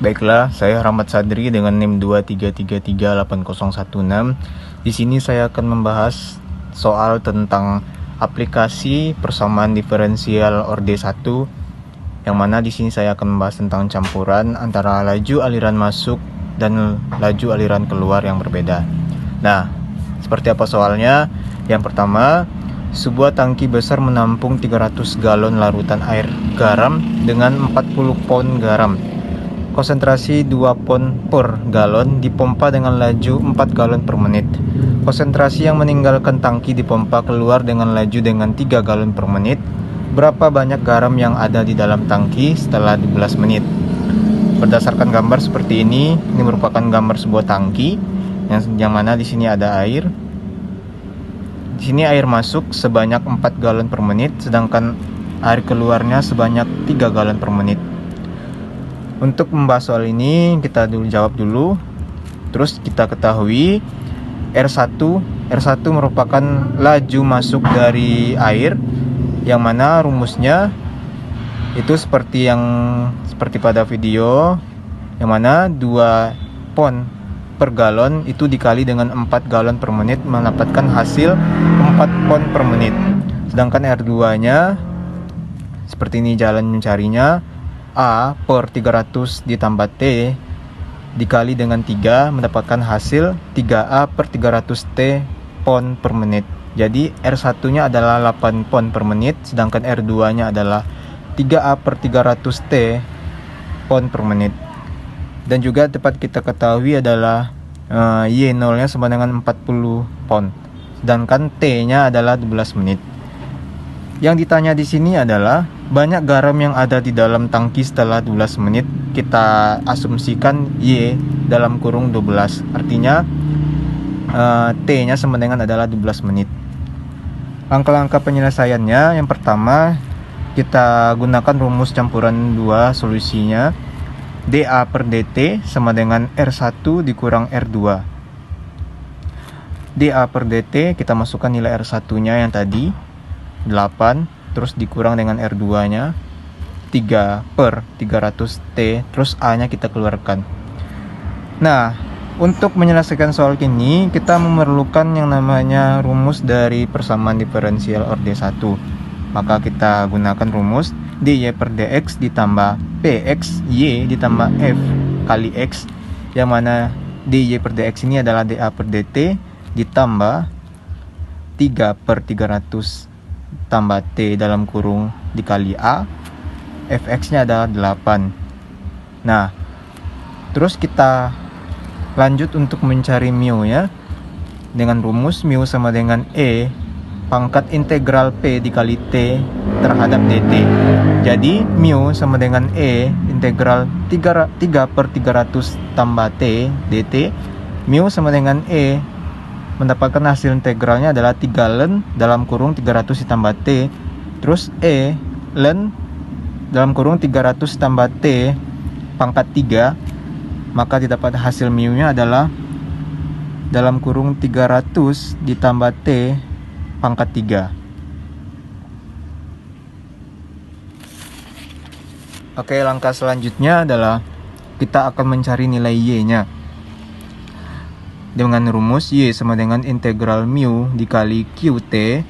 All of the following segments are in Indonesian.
Baiklah, saya Rahmat Sadri dengan NIM 233380016. Di sini saya akan membahas soal tentang aplikasi persamaan diferensial orde 1, yang mana di sini saya akan membahas tentang campuran antara laju aliran masuk dan laju aliran keluar yang berbeda. Nah, seperti apa soalnya? Yang pertama, sebuah tangki besar menampung 300 galon larutan air garam dengan 40 pound garam. Konsentrasi 2 pound per galon dipompa dengan laju 4 galon per menit. Konsentrasi yang meninggalkan tangki dipompa keluar dengan laju dengan 3 galon per menit. Berapa banyak garam yang ada di dalam tangki setelah 12 menit? Berdasarkan gambar seperti ini merupakan gambar sebuah tangki yang mana di sini ada air. Di sini air masuk sebanyak 4 galon per menit, sedangkan air keluarnya sebanyak 3 galon per menit. Untuk membahas soal ini, kita jawab dulu. Terus kita ketahui R1 merupakan laju masuk dari air, yang mana rumusnya itu seperti pada video, yang mana 2 pound per galon itu dikali dengan 4 galon per menit mendapatkan hasil 4 pound per menit. Sedangkan R2 nya seperti ini jalan mencarinya. A per 300 ditambah T dikali dengan 3 mendapatkan hasil 3A per 300 T pound per menit. Jadi R1 nya adalah 8 pound per menit, sedangkan R2 nya adalah 3A per 300 T pound per menit. Dan juga dapat kita ketahui adalah Y0 nya sama dengan 40 pound, sedangkan T nya adalah 12 menit. Yang ditanya di sini adalah banyak garam yang ada di dalam tangki setelah 12 menit. Kita asumsikan Y dalam kurung 12. Artinya T-nya sama dengan adalah 12 menit. Langkah-langkah penyelesaiannya, yang pertama kita gunakan rumus campuran 2 solusinya. dA per dt sama dengan R1 dikurang R2. dA per dt kita masukkan nilai R1 nya yang tadi 8, terus dikurang dengan R2 nya 3 per 300 T, terus A nya kita keluarkan. Nah, untuk menyelesaikan soal ini kita memerlukan yang namanya rumus dari persamaan diferensial orde 1. Maka kita gunakan rumus dy per dx ditambah px y ditambah f kali x, yang mana dy per dx ini adalah dA per dt ditambah 3 per 300 tambah T dalam kurung dikali A, fx nya adalah 8. Nah, terus kita lanjut untuk mencari mu ya, dengan rumus mu sama dengan E pangkat integral P dikali T terhadap dt. Jadi mu sama dengan E integral 3 per 300 tambah T dt. Mu sama dengan E mendapatkan hasil integralnya adalah 3 ln dalam kurung 300 ditambah T, terus E ln dalam kurung 300 tambah T pangkat 3, maka didapat hasil mu nya adalah dalam kurung 300 ditambah T pangkat 3. Oke, langkah selanjutnya adalah kita akan mencari nilai Y nya dengan rumus Y sama dengan integral mu dikali QT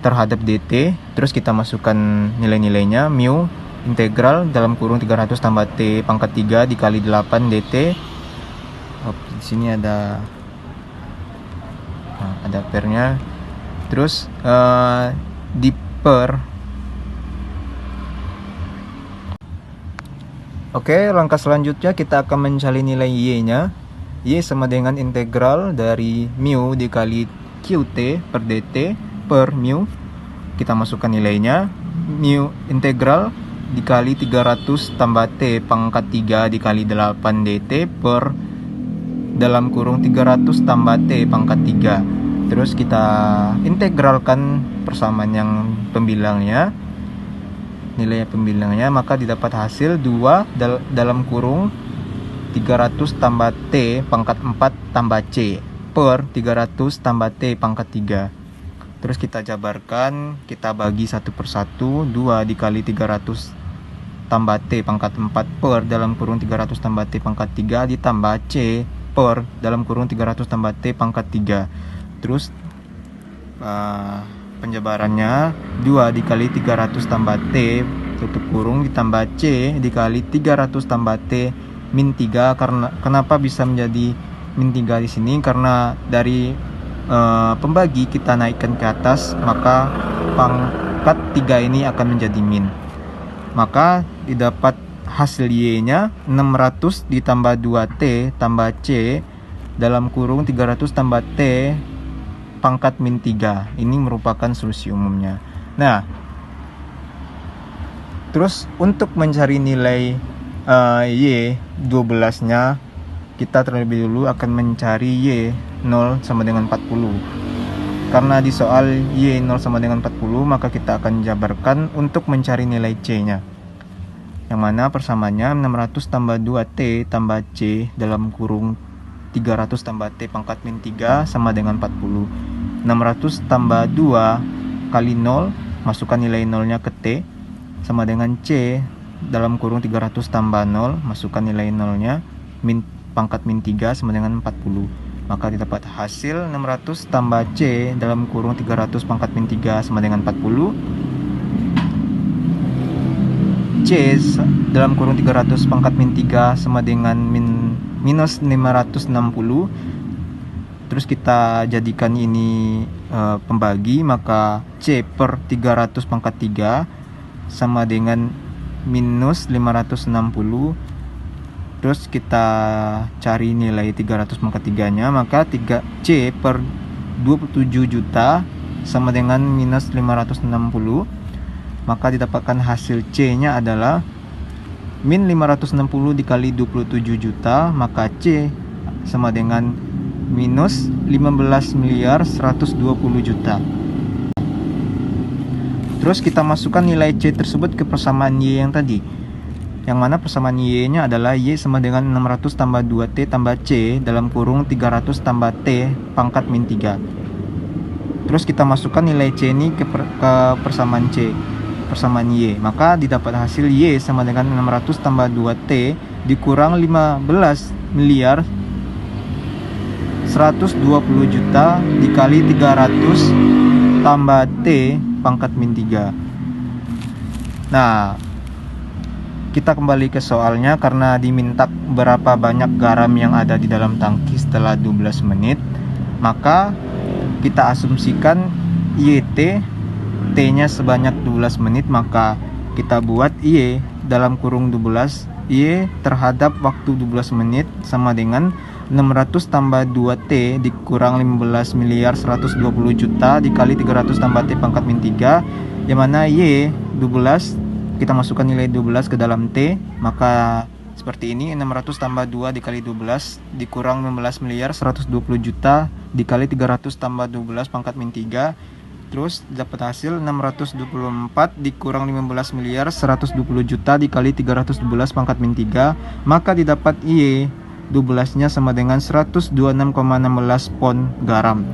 terhadap dt. Terus kita masukkan nilai-nilainya. Mu integral dalam kurung 300 tambah T pangkat 3 dikali 8 dt. Di sini ada pernya. Terus di per. Oke, langkah selanjutnya kita akan mencari nilai Y nya. Y sama dengan integral dari mu dikali QT per dt per mu. Kita masukkan nilainya. Mu integral dikali 300 tambah T pangkat 3 dikali 8 dt per dalam kurung 300 tambah T pangkat 3. Terus kita integralkan persamaan yang pembilangnya, nilai pembilangnya, maka didapat hasil 2 dalam kurung 300 tambah T pangkat 4 tambah C per 300 tambah T pangkat 3. Terus kita jabarkan, kita bagi satu persatu. 2 dikali 300 tambah T pangkat 4 per dalam kurung 300 tambah T pangkat 3 ditambah C per dalam kurung 300 tambah T pangkat 3. Terus penjabarannya 2 dikali 300 tambah T tutup kurung ditambah C dikali 300 tambah T min 3. Karena kenapa bisa menjadi min 3 di sini? Karena dari pembagi kita naikkan ke atas, maka pangkat 3 ini akan menjadi min. Maka didapat hasil Y-nya 600 ditambah 2T tambah C dalam kurung 300 tambah T pangkat min 3. Ini merupakan solusi umumnya. Nah, terus untuk mencari nilai Y 12 nya, kita terlebih dulu akan mencari Y 0 sama dengan 40. Karena di soal Y 0 sama dengan 40, maka kita akan jabarkan untuk mencari nilai C nya, yang mana persamaannya 600 tambah 2T tambah C dalam kurung 300 tambah T pangkat min 3 sama dengan 40. 600 tambah 2 kali 0, masukkan nilai 0 nya ke T, sama dengan C dalam kurung 300 tambah 0, masukkan nilai 0 nya pangkat min 3 sama dengan 40. Maka didapat hasil 600 tambah C dalam kurung 300 pangkat min 3 sama dengan 40. C dalam kurung 300 pangkat min 3 sama dengan minus 560. Terus kita jadikan ini pembagi, maka C per 300 pangkat 3 sama dengan minus 560. Terus kita cari nilai 300 pangkat 3 nya, maka C per 27 juta sama dengan minus 560. Maka didapatkan hasil C nya adalah min 560 dikali 27 juta, maka C sama dengan minus 15 miliar 120 juta. Terus kita masukkan nilai C tersebut ke persamaan Y yang tadi, yang mana persamaan Y nya adalah Y sama dengan 600 tambah 2T tambah C dalam kurung 300 tambah T pangkat min 3. Terus kita masukkan nilai C ini ke persamaan C, persamaan Y, maka didapat hasil Y sama dengan 600 tambah 2T dikurang 15 miliar 120 juta dikali 300 tambah T pangkat min 3. Nah, kita kembali ke soalnya. Karena diminta berapa banyak garam yang ada di dalam tangki setelah 12 menit, maka kita asumsikan YT T-nya sebanyak 12 menit, maka kita buat Y dalam kurung 12, Y terhadap waktu 12 menit sama dengan 600 tambah 2T dikurang 15 miliar 120 juta dikali 300 tambah T pangkat min 3, yang mana Y 12 kita masukkan nilai 12 ke dalam T, maka seperti ini, 600 tambah 2 dikali 12 dikurang 15 miliar 120 juta dikali 300 tambah 12 pangkat min 3. Terus dapat hasil 624 dikurang 15 miliar 120 juta dikali 312 pangkat min 3. Maka didapat Y 12 nya sama dengan 126,16 pon garam.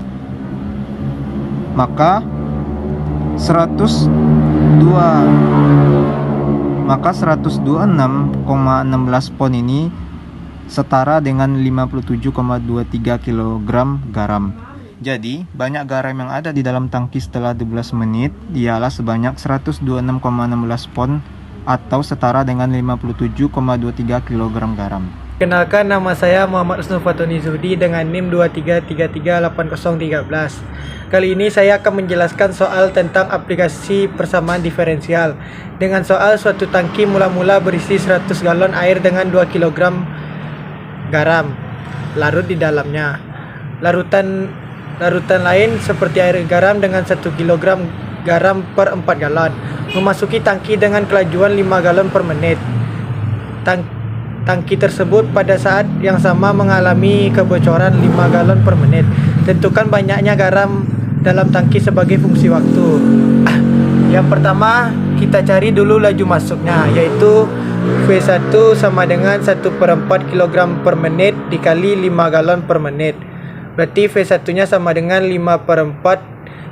Maka 126,16 pon ini setara dengan 57,23 kg garam. Jadi, banyak garam yang ada di dalam tangki setelah 12 menit ialah sebanyak 126,16 pon atau setara dengan 57,23 kg garam. Kenalkan, nama saya Muhammad Usnu Fatoni Zuhdi dengan NIM 23338013. Kali ini saya akan menjelaskan soal tentang aplikasi persamaan diferensial. Dengan soal suatu tangki mula-mula berisi 100 galon air dengan 2 kg garam larut di dalamnya. Larutan lain seperti air garam dengan 1 kg garam per 4 galon memasuki tangki dengan kelajuan 5 galon per menit. Tangki tersebut pada saat yang sama mengalami kebocoran 5 galon per menit. Tentukan banyaknya garam dalam tangki sebagai fungsi waktu. Yang pertama, kita cari dulu laju masuknya, yaitu V1 sama dengan 1/4 kg per menit dikali 5 galon per menit. Berarti V1 nya sama dengan 5/4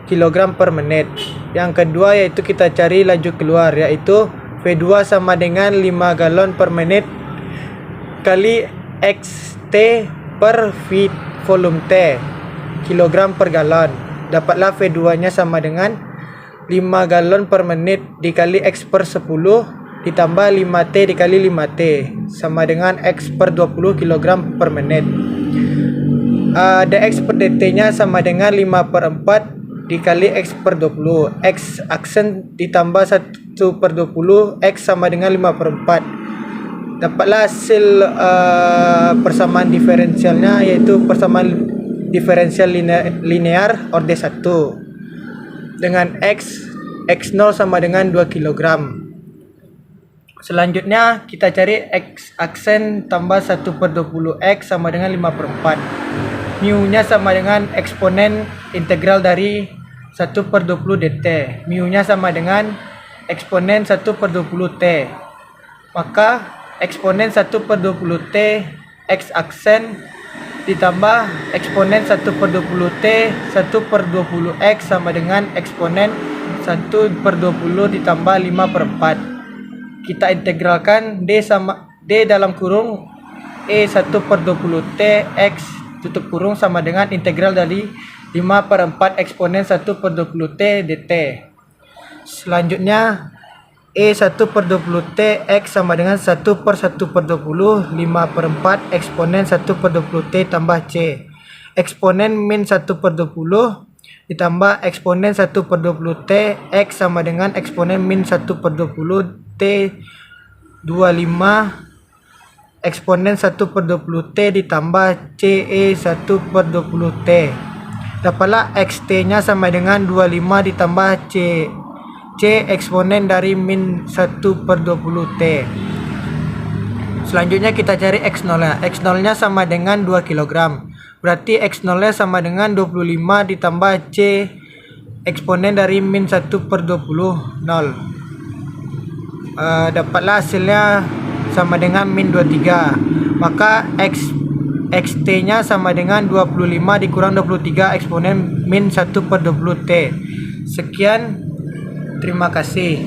kg per menit. Yang kedua yaitu kita cari laju keluar, yaitu V2 sama dengan 5 galon per menit kali XT per V volume T kilogram per galon. Dapatlah V2 nya sama dengan 5 galon per menit dikali X per 10 ditambah 5T dikali 5T sama dengan X per 20 kg per menit. dx per dt nya sama dengan 5 per 4 dikali X per 20. X aksen ditambah 1 per 20 X sama dengan 5 per 4. Dapatlah hasil persamaan diferensialnya, yaitu persamaan diferensial linear orde 1 dengan X0 sama dengan 2 kg. Selanjutnya kita cari X aksen tambah 1 per 20 X sama dengan 5 per 4. Mu nya sama dengan eksponen integral dari 1 per 20 dt. Mu nya sama dengan eksponen 1 per 20 T. Maka eksponen 1 per 20 T X aksen ditambah eksponen 1 per 20 T 1 per 20 X sama dengan eksponen 1 per 20 ditambah 5 per 4. Kita integralkan D dalam kurung E 1 per 20 T X tutup kurung sama dengan integral dari 5 per 4 eksponen 1 per 20 T dt. Selanjutnya E 1 per 20 T X sama dengan 1 per 1 per 20 5 per 4 eksponen 1 per 20 T tambah C. Eksponen min 1 per 20 ditambah eksponen 1 per 20 T X sama dengan eksponen min 1 per 20 T 25 eksponen 1 per 20 T ditambah CE 1 per 20 T. Dapatlah XT nya sama dengan 25 ditambah C eksponen dari min 1 per 20 T. Selanjutnya kita cari X0 nya. X0 nya sama dengan 2 kg. Berarti X0 nya sama dengan 25 ditambah C eksponen dari min 1 per 20 0. Dapatlah hasilnya sama dengan min 23. Maka XT nya sama dengan 25 dikurang 23 eksponen min 1 per 20 T. Sekian, terima kasih.